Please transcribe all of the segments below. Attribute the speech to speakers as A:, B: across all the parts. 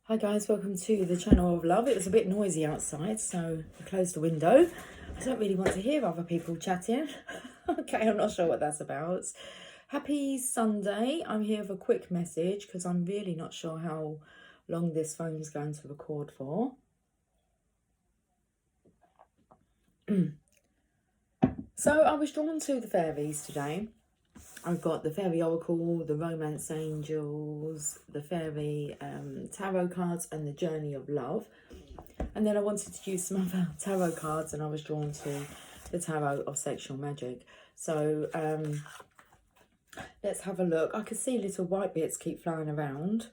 A: Hi guys, welcome to the channel of love. It was a bit noisy outside, so I closed the window. I don't really want to hear other people chatting. Okay, I'm not sure what that's about. Happy Sunday. I'm here with a quick message because I'm really not sure how long this phone is going to record for. So I was drawn to the fairies today. I've got the fairy oracle, the romance angels, the fairy tarot cards, and the journey of love. And then I wanted to use some other tarot cards, and I was drawn to the tarot of sexual magic. So let's have a look. I can see little white bits keep flying around.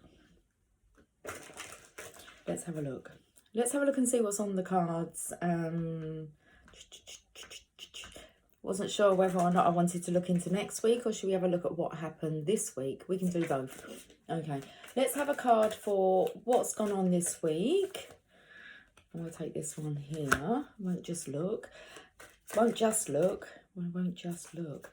A: Let's have a look. Let's have a look and see what's on the cards. Wasn't sure whether or not I wanted to look into next week, or should we have a look at what happened this week? We can do both. Okay, let's have a card for what's gone on this week. I'm going to take this one here. Won't just look. Won't just look. Won't just look.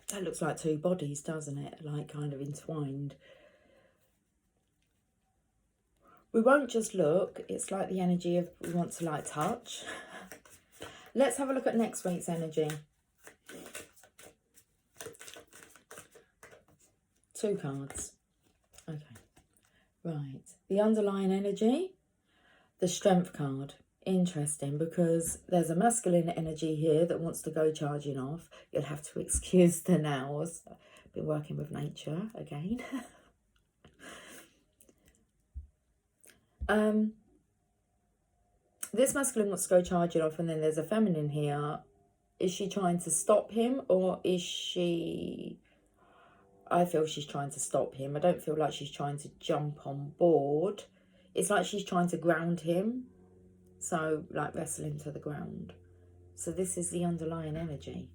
A: That looks like two bodies, doesn't it? Like kind of entwined. We won't just look. It's like the energy of we want to like touch. Let's have a look at next week's energy. Two cards. Okay. Right. The underlying energy. The strength card. Interesting, because there's a masculine energy here that wants to go charging off. You'll have to excuse the nails. I've been working with nature again. This masculine wants to go charging off, and then there's a feminine here. Is she trying to stop him, or is she... I feel she's trying to stop him. I don't feel like she's trying to jump on board. It's like she's trying to ground him. So, like wrestling to the ground. So this is the underlying energy.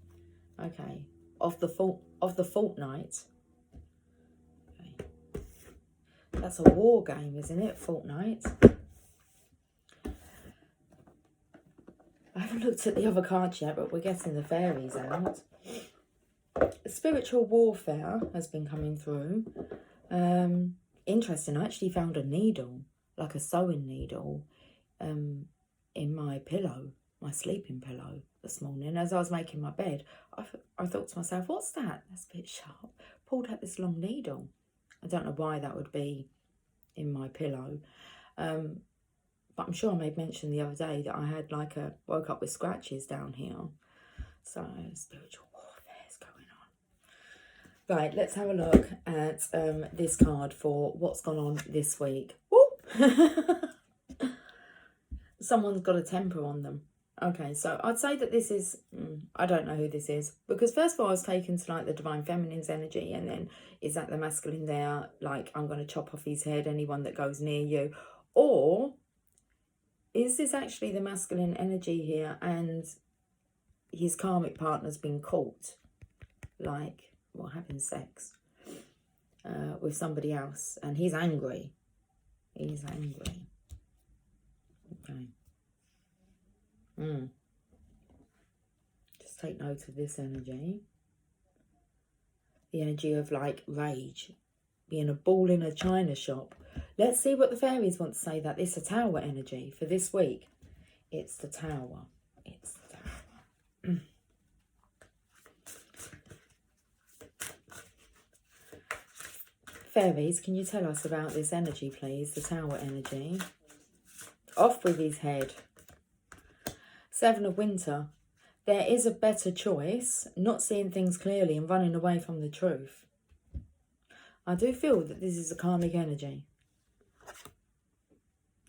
A: Okay. Of the fortnight. Okay. That's a war game, isn't it? Fortnight. I haven't looked at the other cards yet, but we're getting the fairies out. Spiritual warfare has been coming through. Interesting. I actually found a needle, like a sewing needle, in my pillow, my sleeping pillow this morning as I was making my bed. I thought to myself, what's that? That's a bit sharp. Pulled out this long needle. I don't know why that would be in my pillow. But I'm sure I made mention the other day that I had like woke up with scratches down here. So spiritual warfare is going on. Right, let's have a look at this card for what's gone on this week. Someone's got a temper on them. Okay, so I'd say that this is, I don't know who this is. Because first of all, I was taken to like the divine feminine's energy. And then is that the masculine there? Like, I'm going to chop off his head, anyone that goes near you. Or is this actually the masculine energy here and his karmic partner's been caught? Like, well, having sex with somebody else. And he's angry. He's angry. Okay. Just take note of this energy. The energy of like rage, being a ball in a china shop. Let's see what the fairies want to say that this is a tower energy for this week. It's the tower. It's the tower. Fairies, can you tell us about this energy, please? The tower energy. Off with his head. Seven of Winter. There is a better choice, not seeing things clearly and running away from the truth. I do feel that this is a karmic energy.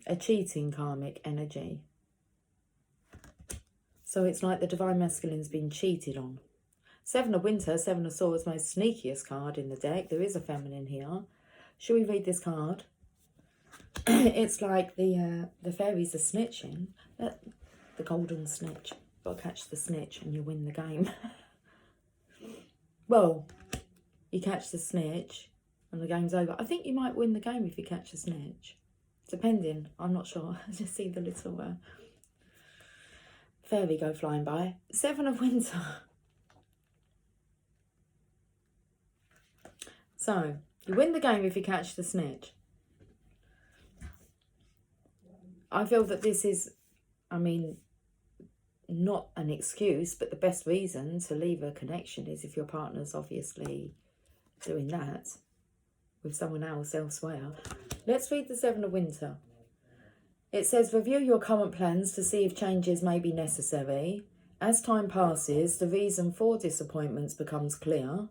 A: A cheating karmic energy. So it's like the divine masculine's been cheated on. Seven of Winter, Seven of Swords, most sneakiest card in the deck. There is a feminine here. Shall we read this card? It's like the fairies are snitching. The golden snitch. Got to catch the snitch and you win the game. Well, you catch the snitch and the game's over. I think you might win the game if you catch the snitch. Depending, I'm not sure. I just see the little fairy go flying by. Seven of Winter. So, you win the game if you catch the snitch. I feel that this is, I mean, not an excuse, but the best reason to leave a connection is if your partner's obviously doing that with someone else elsewhere. Let's read the Seven of Winter. It says, review your current plans to see if changes may be necessary. As time passes, the reason for disappointments becomes clear,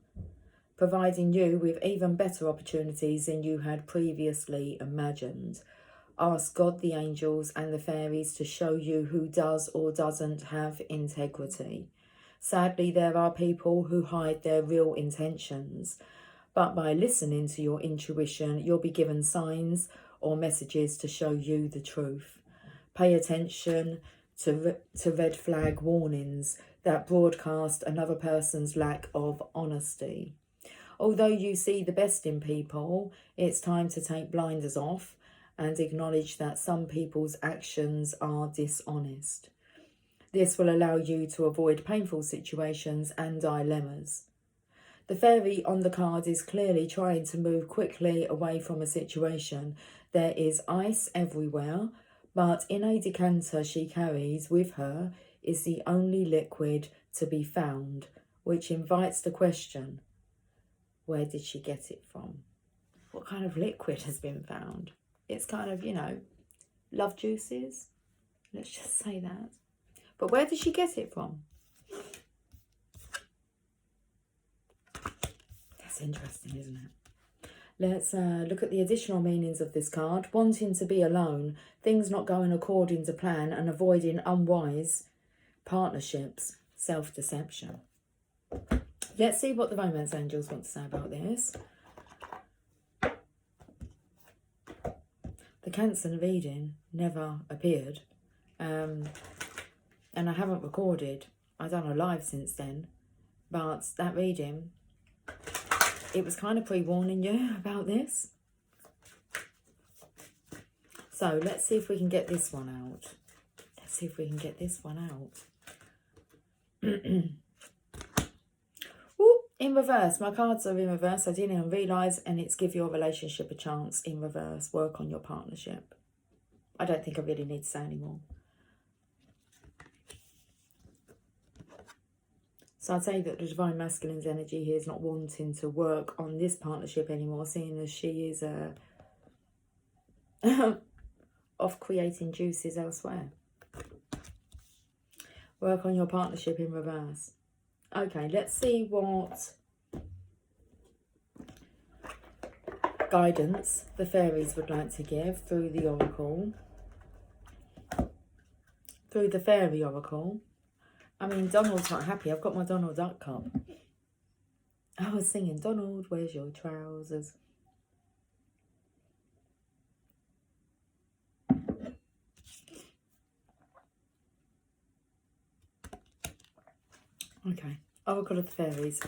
A: providing you with even better opportunities than you had previously imagined. Ask God, the angels and the fairies to show you who does or doesn't have integrity. Sadly, there are people who hide their real intentions, but by listening to your intuition, you'll be given signs or messages to show you the truth. Pay attention to red flag warnings that broadcast another person's lack of honesty. Although you see the best in people, it's time to take blinders off and acknowledge that some people's actions are dishonest. This will allow you to avoid painful situations and dilemmas. The fairy on the card is clearly trying to move quickly away from a situation. There is ice everywhere, but in a decanter she carries with her is the only liquid to be found, which invites the question, where did she get it from? What kind of liquid has been found? It's kind of, love juices. Let's just say that. But where did she get it from? That's interesting, isn't it? Let's look at the additional meanings of this card. Wanting to be alone, things not going according to plan, and avoiding unwise partnerships, self-deception. Let's see what the romance angels want to say about this. The Cancer reading never appeared, and I haven't recorded. I've done a live since then, but that reading, it was kind of pre-warning you about this. So let's see if we can get this one out. Let's see if we can get this one out. Ooh, in reverse. My cards are in reverse. I didn't even realise, and it's give your relationship a chance in reverse. Work on your partnership. I don't think I really need to say anymore. So I'd say that the Divine Masculine's energy here is not wanting to work on this partnership anymore, seeing as she is off creating juices elsewhere. Work on your partnership in reverse. Okay, let's see what guidance the fairies would like to give through the oracle. Through the fairy oracle. I mean, Donald's not happy. I've got my Donald Duck cup. I was singing, Donald, where's your trousers? Okay, Oracle of the Fairies.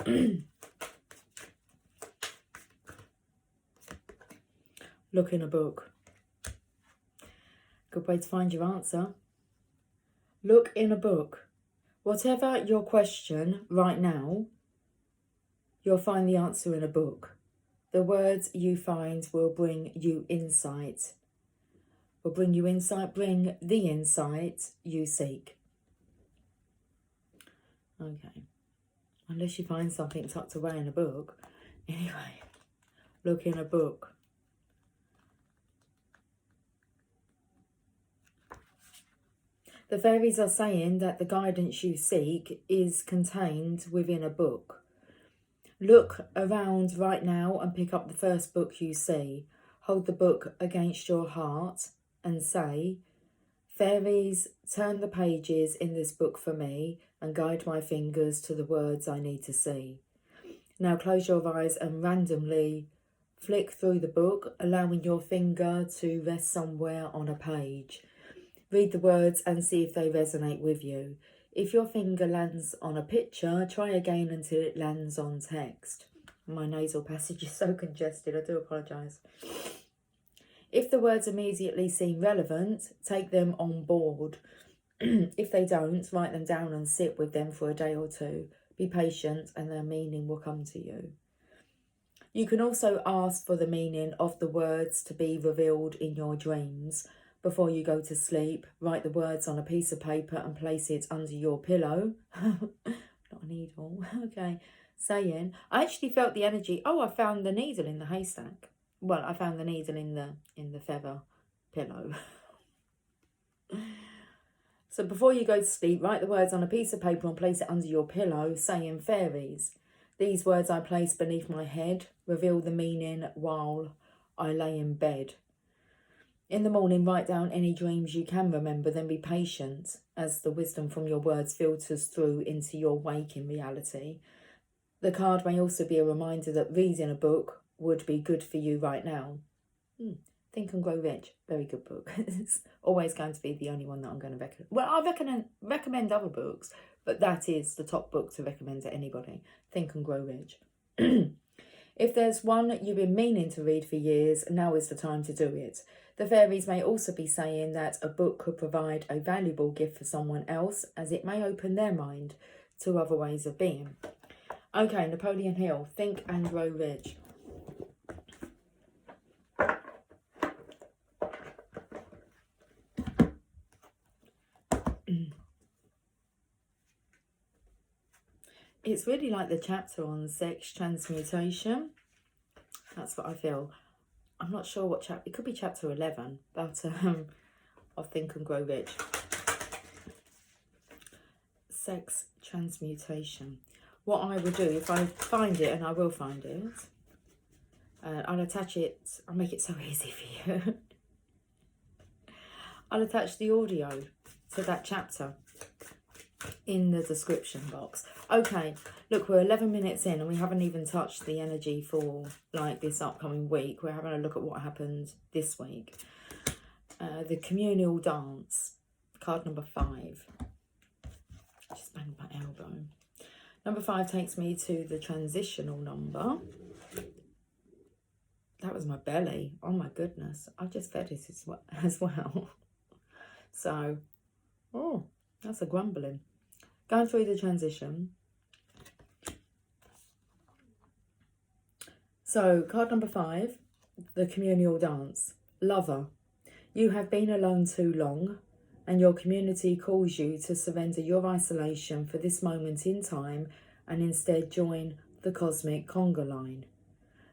A: Look in a book. Good way to find your answer. Look in a book. Whatever your question right now, you'll find the answer in a book. The words you find will bring you insight. Will bring you insight, bring the insight you seek. Okay. Unless you find something tucked away in a book. Anyway, look in a book. The fairies are saying that the guidance you seek is contained within a book. Look around right now and pick up the first book you see. Hold the book against your heart and say, fairies, turn the pages in this book for me and guide my fingers to the words I need to see. Now close your eyes and randomly flick through the book, allowing your finger to rest somewhere on a page. Read the words and see if they resonate with you. If your finger lands on a picture, try again until it lands on text. My nasal passage is so congested, I do apologise. If the words immediately seem relevant, take them on board. If they don't, write them down and sit with them for a day or two. Be patient and their meaning will come to you. You can also ask for the meaning of the words to be revealed in your dreams. Before you go to sleep, write the words on a piece of paper and place it under your pillow. Not a needle. Okay. Saying, I actually felt the energy. Oh, I found the needle in the haystack. Well, I found the needle in the feather pillow. So before you go to sleep, write the words on a piece of paper and place it under your pillow, saying, fairies, these words I place beneath my head reveal the meaning while I lay in bed. In the morning, write down any dreams you can remember, then be patient as the wisdom from your words filters through into your waking reality. The card may also be a reminder that reading a book would be good for you right now. Think and Grow Rich, very good book. It's always going to be the only one that I'm going to recommend. Well, I recommend other books, but that is the top book to recommend to anybody. Think and Grow Rich. If there's one you've been meaning to read for years, now is the time to do it. The fairies may also be saying that a book could provide a valuable gift for someone else, as it may open their mind to other ways of being. Okay, Napoleon Hill, Think and Grow Rich. It's really like the chapter on sex transmutation. That's what I feel. I'm not sure what chapter. It could be chapter 11, but of Think and Grow Rich. Sex transmutation. What I will do, if I find it, and I will find it, I'll attach it. I'll make it so easy for you. I'll attach the audio to that chapter in the description box. Okay, look, we're 11 minutes in and we haven't even touched the energy for like this upcoming week. We're having a look at what happened this week. The communal dance, card number 5. Just banged my elbow. Number 5 takes me to the transitional number. That was my belly. Oh my goodness, I just fed it as well. So, oh, that's a grumbling. Going through the transition. So, card number 5, the communal dance. Lover, you have been alone too long, and your community calls you to surrender your isolation for this moment in time and instead join the cosmic conga line.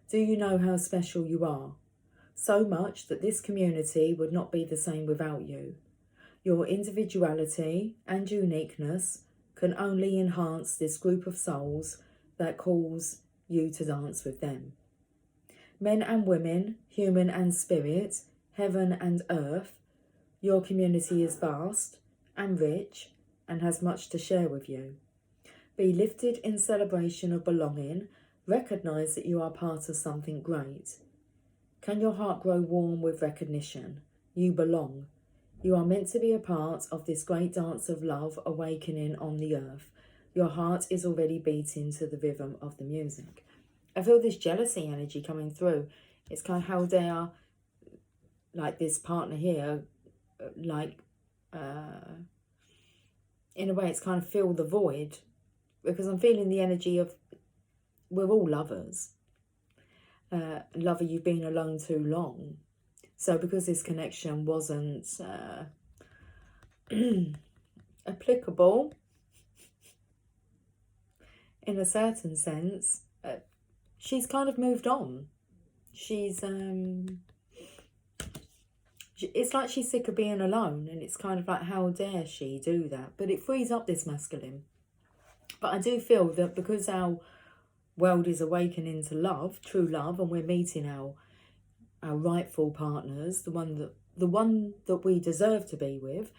A: Do you know how special you are? So much that this community would not be the same without you. Your individuality and uniqueness can only enhance this group of souls that calls you to dance with them. Men and women, human and spirit, heaven and earth, your community is vast and rich and has much to share with you. Be lifted in celebration of belonging. Recognise that you are part of something great. Can your heart grow warm with recognition? You belong. You are meant to be a part of this great dance of love awakening on the earth. Your heart is already beating to the rhythm of the music. I feel this jealousy energy coming through. It's kind of how they are, like this partner here, like, in a way it's kind of fill the void. Because I'm feeling the energy of, we're all lovers. Lover, you've been alone too long. So because this connection wasn't applicable in a certain sense, she's kind of moved on. She's, it's like she's sick of being alone, and it's kind of like, how dare she do that? But it frees up this masculine. But I do feel that because our world is awakening to love, true love, and we're meeting our rightful partners, the one that we deserve to be with,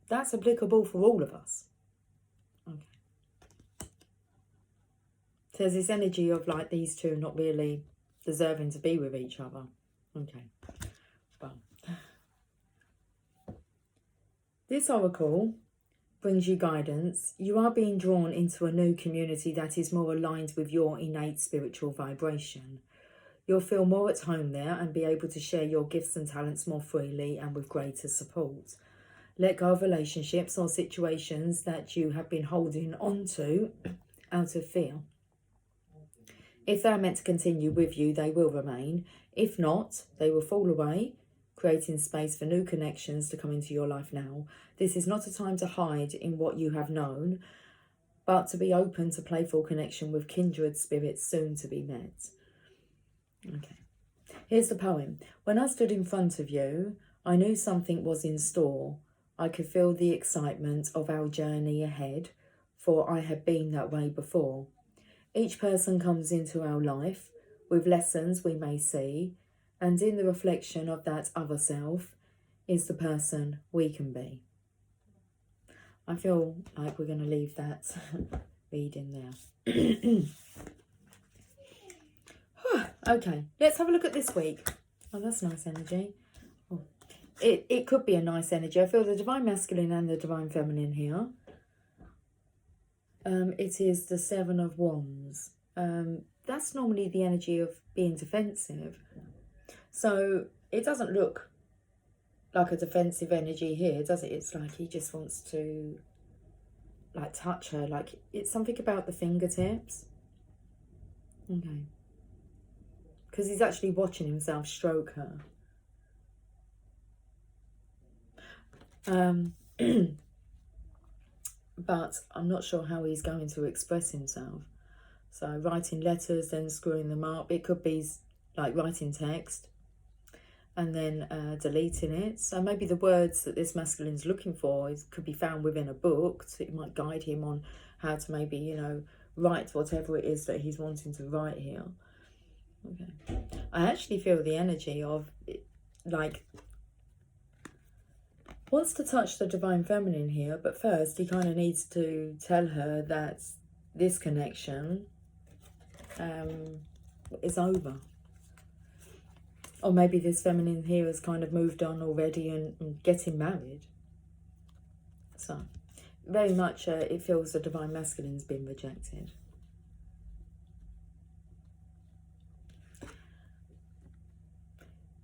A: that's applicable for all of us. Okay. So there's this energy of like these two not really deserving to be with each other. Okay. Well, this oracle brings you guidance. You are being drawn into a new community that is more aligned with your innate spiritual vibration. You'll feel more at home there and be able to share your gifts and talents more freely and with greater support. Let go of relationships or situations that you have been holding on to out of fear. If they are meant to continue with you, they will remain. If not, they will fall away, creating space for new connections to come into your life now. This is not a time to hide in what you have known, but to be open to playful connection with kindred spirits soon to be met. Okay, here's the poem. When I stood in front of you, I knew something was in store. I could feel the excitement of our journey ahead, for I had been that way before. Each person comes into our life with lessons we may see, and in the reflection of that other self is the person we can be. I feel like we're going to leave that reading there. Okay, let's have a look at this week. Oh, that's nice energy. Oh, it could be a nice energy. I feel the Divine Masculine and the Divine Feminine here. It is the Seven of Wands. That's normally the energy of being defensive. So it doesn't look like a defensive energy here, does it? It's like he just wants to like touch her. Like it's something about the fingertips. Okay. Because he's actually watching himself stroke her. But I'm not sure how he's going to express himself. So writing letters, then screwing them up. It could be like writing text and then deleting it. So maybe the words that this masculine's looking for could be found within a book. So it might guide him on how to maybe, you know, write whatever it is that he's wanting to write here. Okay. I actually feel the energy of, like, wants to touch the Divine Feminine here, but first he kind of needs to tell her that this connection is over. Or maybe this feminine here has kind of moved on already and getting married. So, very much it feels the Divine Masculine's been rejected.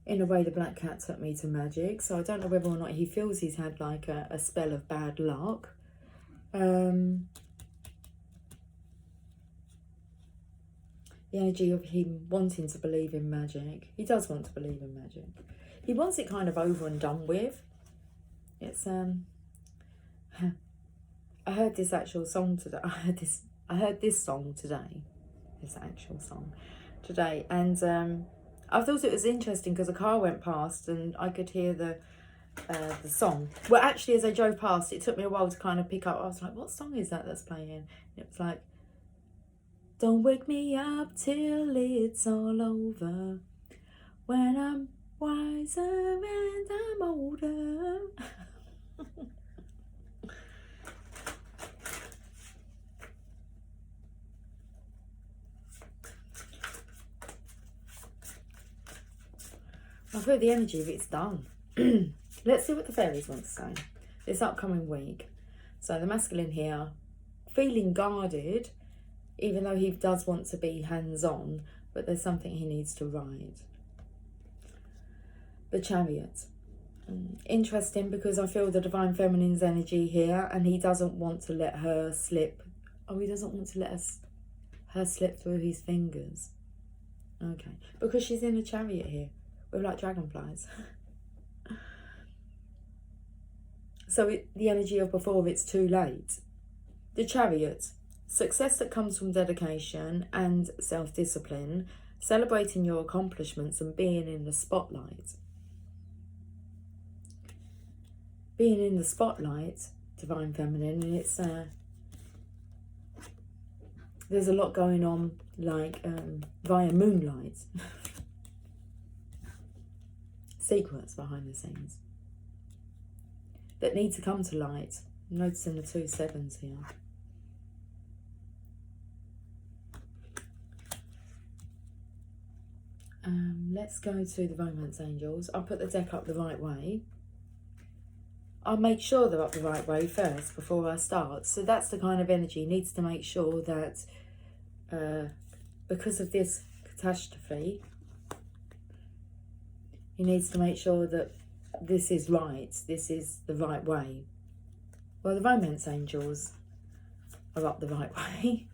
A: In a way, the black cat took me to magic, so I don't know whether or not he feels he's had like a spell of bad luck. The energy of him wanting to believe in magic. He does want to believe in magic. He wants it kind of over and done with. It's I heard this actual song today. I heard this song today. This actual song today, and I thought it was interesting because a car went past and I could hear the song. Well, actually, as I drove past, it took me a while to kind of pick up. I was like, what song is that that's playing? And it was like, don't wake me up till it's all over, when I'm wiser and I'm older. I feel the energy of it's done. Let's see what the fairies want to say this upcoming week. So the masculine here, feeling guarded, even though he does want to be hands-on, but there's something he needs to ride. The Chariot. Interesting, because I feel the Divine Feminine's energy here, and he doesn't want to let her slip. Oh, he doesn't want to let her slip through his fingers. Okay, because she's in a chariot here with like dragonflies. So the energy of before it's too late. The Chariot. Success that comes from dedication and self-discipline, celebrating your accomplishments and being in the spotlight. Being in the spotlight, Divine Feminine, and it's there's a lot going on, like via moonlight. Secrets behind the scenes that need to come to light. I'm noticing the 2 sevens here. Let's go to the Romance Angels. I'll put the deck up the right way. I'll make sure they're up the right way first before I start. So that's the kind of energy. He needs to make sure that because of this catastrophe, he needs to make sure that this is right. This is the right way. Well, the Romance Angels are up the right way.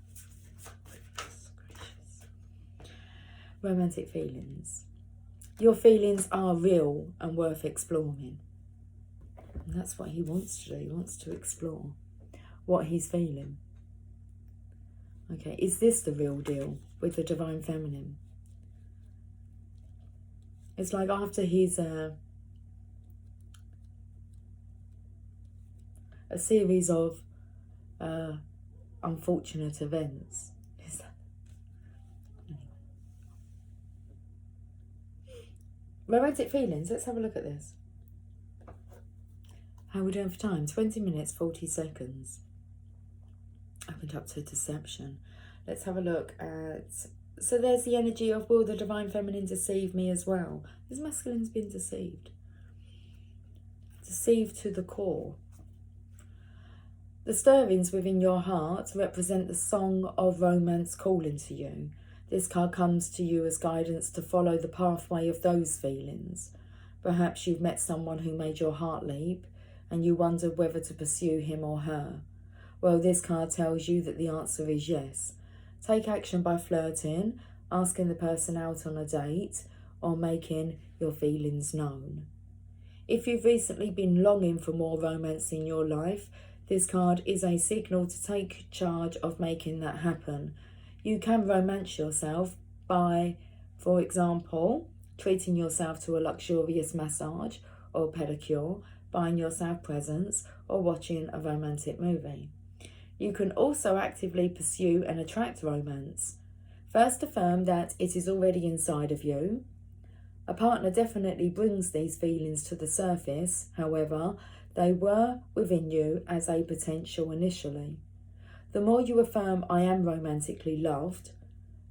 A: Romantic feelings. Your feelings are real and worth exploring. And that's what he wants to do. He wants to explore what he's feeling. Okay, is this the real deal with the Divine Feminine? It's like after he's a series of unfortunate events. Romantic feelings, let's have a look at this. How are we doing for time? 20 minutes, 40 seconds. Opened up to deception. Let's have a look at... So there's the energy of, will the Divine Feminine deceive me as well? This masculine's been deceived. Deceived to the core. The stirrings within your heart represent the song of romance calling to you. This card comes to you as guidance to follow the pathway of those feelings. Perhaps you've met someone who made your heart leap and you wondered whether to pursue him or her. Well, this card tells you that the answer is yes. Take action by flirting, asking the person out on a date, or making your feelings known. If you've recently been longing for more romance in your life, this card is a signal to take charge of making that happen. You can romance yourself by, for example, treating yourself to a luxurious massage or pedicure, buying yourself presents, or watching a romantic movie. You can also actively pursue and attract romance. First, affirm that it is already inside of you. A partner definitely brings these feelings to the surface, however, they were within you as a potential initially. The more you affirm, I am romantically loved,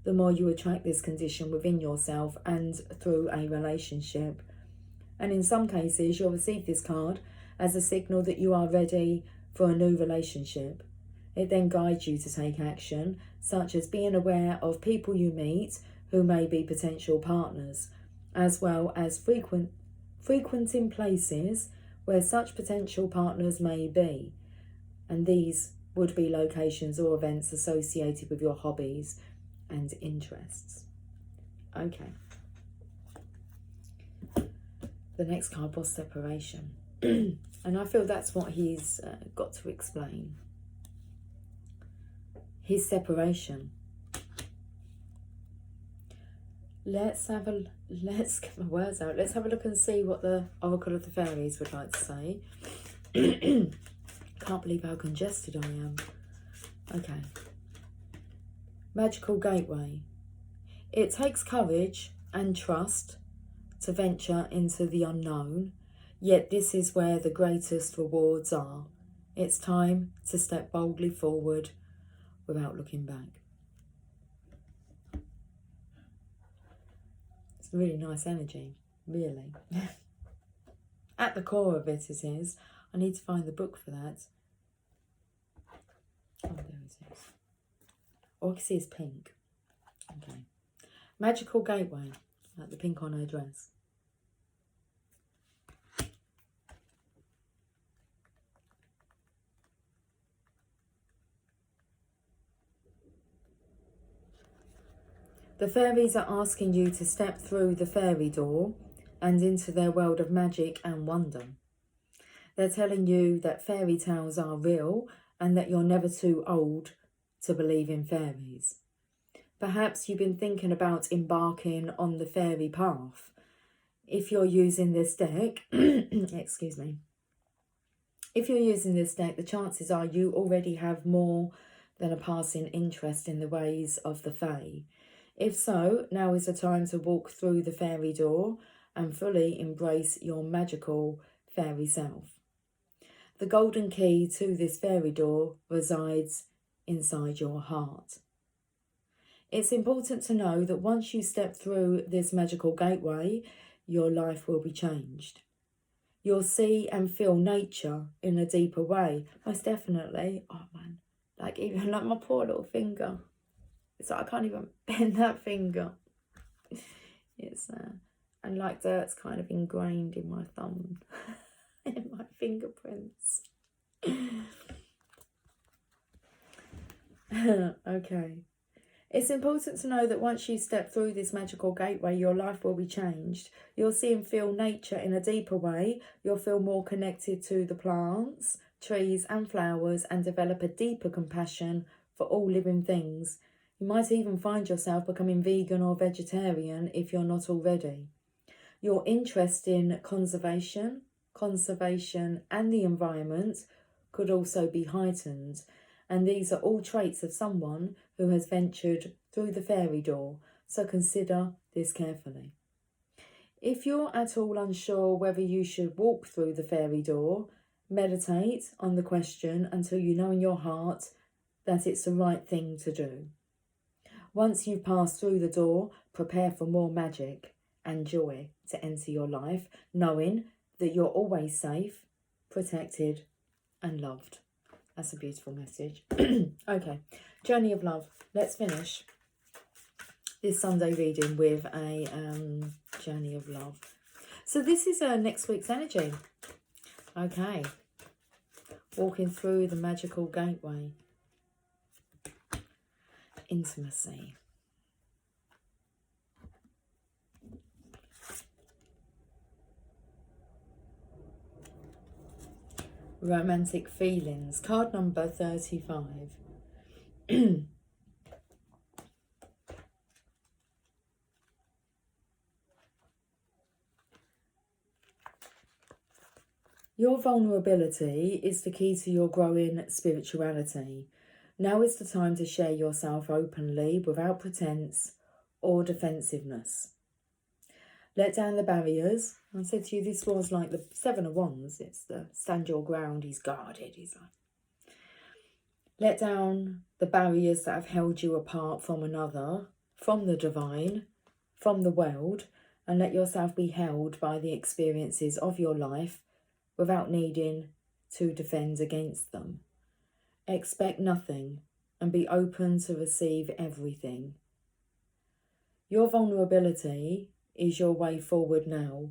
A: the more you attract this condition within yourself and through a relationship. And in some cases, you'll receive this card as a signal that you are ready for a new relationship. It then guides you to take action, such as being aware of people you meet who may be potential partners, as well as frequenting places where such potential partners may be. And these would be locations or events associated with your hobbies and interests. Okay. The next card was separation. And I feel that's what he's got to explain. His separation. Let's get my words out. Let's have a look and see what the Oracle of the Fairies would like to say. Can't believe how congested I am. Okay. Magical gateway. It takes courage and trust to venture into the unknown, yet this is where the greatest rewards are. It's time to step boldly forward without looking back. It's really nice energy, really. At the core of it is, I need to find the book for that. Oh, there it is. All I can see is pink. Okay. Magical gateway, like the pink on her dress. The fairies are asking you to step through the fairy door and into their world of magic and wonder. They're telling you that fairy tales are real and that you're never too old to believe in fairies. Perhaps you've been thinking about embarking on the fairy path. If you're using this deck, excuse me, if you're using this deck, the chances are you already have more than a passing interest in the ways of the fae. If so, now is the time to walk through the fairy door and fully embrace your magical fairy self. The golden key to this fairy door resides inside your heart. It's important to know that once you step through this magical gateway, your life will be changed. You'll see and feel nature in a deeper way. Most definitely. Oh man, like even like my poor little finger. It's like I can't even bend that finger. It's and like dirt's kind of ingrained in my thumb, in my fingerprints. Okay. It's important to know that once you step through this magical gateway, your life will be changed. You'll see and feel nature in a deeper way. You'll feel more connected to the plants, trees and flowers, and develop a deeper compassion for all living things. You might even find yourself becoming vegan or vegetarian if you're not already. Your interest in conservation, and the environment could also be heightened. And these are all traits of someone who has ventured through the fairy door, so consider this carefully. If you're at all unsure whether you should walk through the fairy door, meditate on the question until you know in your heart that it's the right thing to do. Once you've passed through the door, prepare for more magic and joy to enter your life, knowing that you're always safe, protected, and loved. That's a beautiful message. Okay, Journey of Love. Let's finish this Sunday reading with a Journey of Love. So this is next week's energy. Okay, walking through the magical gateway. Intimacy. Romantic feelings. Card number 35. Your vulnerability is the key to your growing spirituality. Now is the time to share yourself openly without pretense or defensiveness. Let down the barriers. I said to you, this was like the Seven of Wands. It's the stand your ground. He's guarded. He's like, let down the barriers that have held you apart from another, from the divine, from the world, and let yourself be held by the experiences of your life without needing to defend against them. Expect nothing and be open to receive everything. Your vulnerability is your way forward now.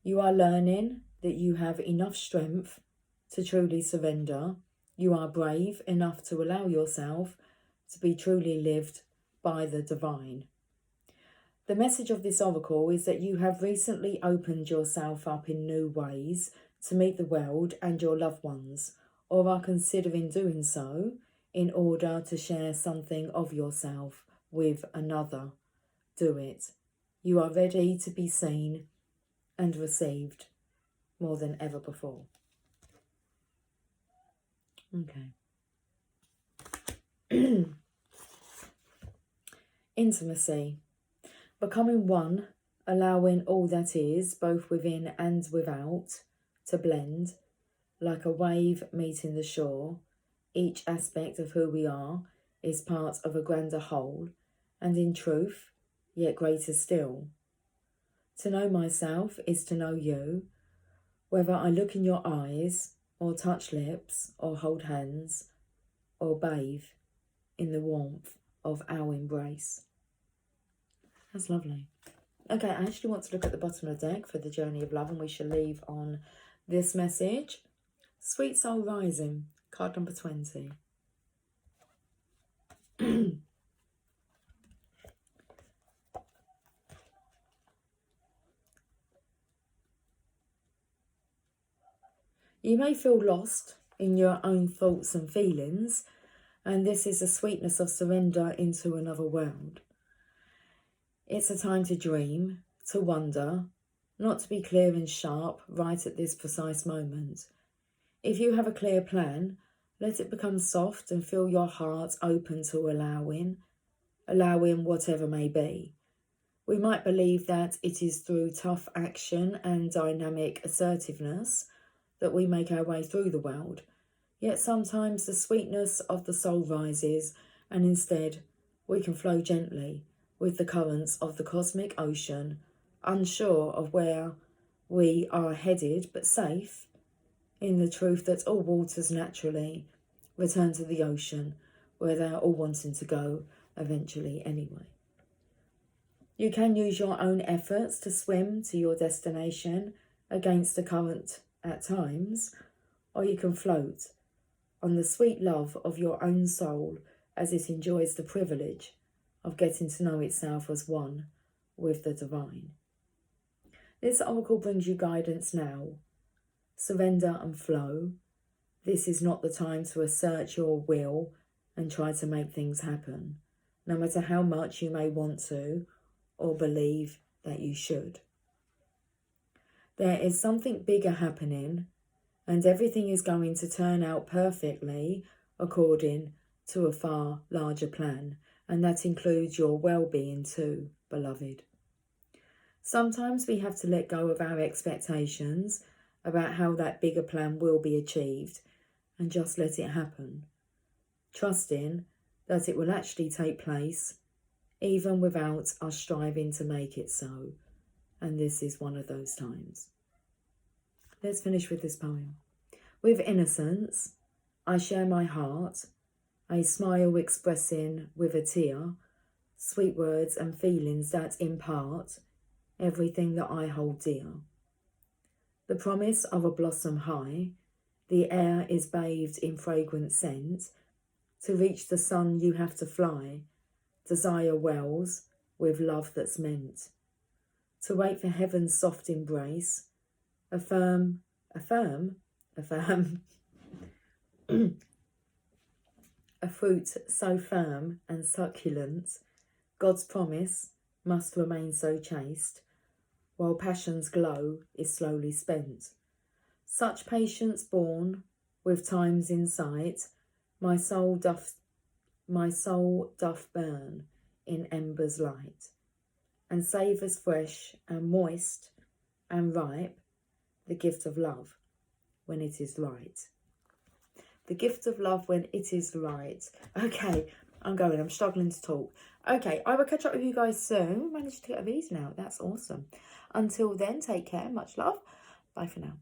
A: You are learning that you have enough strength to truly surrender. You are brave enough to allow yourself to be truly lived by the divine. The message of this oracle is that you have recently opened yourself up in new ways to meet the world and your loved ones, or are considering doing so in order to share something of yourself with another. Do it. You are ready to be seen and received more than ever before. Okay. Intimacy. Becoming one, allowing all that is, both within and without, to blend, like a wave meeting the shore. Each aspect of who we are is part of a grander whole, and in truth, yet greater still. To know myself is to know you, whether I look in your eyes, or touch lips, or hold hands, or bathe in the warmth of our embrace. That's lovely. Okay, I actually want to look at the bottom of the deck for the Journey of Love, and we shall leave on this message. Sweet Soul Rising, card number 20. You may feel lost in your own thoughts and feelings, and this is the sweetness of surrender into another world. It's a time to dream, to wonder, not to be clear and sharp right at this precise moment. If you have a clear plan, let it become soft and feel your heart open to allowing whatever may be. We might believe that it is through tough action and dynamic assertiveness that we make our way through the world. Yet sometimes the sweetness of the soul rises, and instead we can flow gently with the currents of the cosmic ocean, unsure of where we are headed, but safe in the truth that all waters naturally return to the ocean, where they are all wanting to go eventually anyway. You can use your own efforts to swim to your destination against the current at times, or you can float on the sweet love of your own soul as it enjoys the privilege of getting to know itself as one with the divine. This oracle brings you guidance now. Surrender and flow. This is not the time to assert your will and try to make things happen, no matter how much you may want to or believe that you should. There is something bigger happening, and everything is going to turn out perfectly according to a far larger plan, and that includes your well-being too, beloved. Sometimes we have to let go of our expectations about how that bigger plan will be achieved and just let it happen, trusting that it will actually take place even without us striving to make it so. And this is one of those times. Let's finish with this poem. With innocence, I share my heart, a smile expressing with a tear, sweet words and feelings that impart everything that I hold dear. The promise of a blossom high, the air is bathed in fragrant scent. To reach the sun you have to fly, desire wells with love that's meant. To wait for heaven's soft embrace, affirm, a fruit so firm and succulent, God's promise must remain so chaste, while passion's glow is slowly spent. Such patience born with times in sight, my soul doth burn in embers light, and savours fresh and moist and ripe, the gift of love when it is right. The gift of love when it is right. Okay, I'm struggling to talk. Okay, I will catch up with you guys soon. Managed to get a reason out. That's awesome. Until then, take care. Much love. Bye for now.